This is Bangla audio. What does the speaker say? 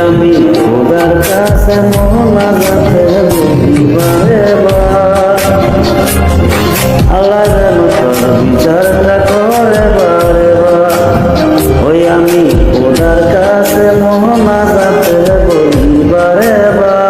আমি খোদার কাছে মোনাজাতে বলি বারে বার, আল্লাহ যেন তার বিচারটা করে বারে বার। ওই আমি খোদার কাছে মোনাজাতে বলি বারে বার।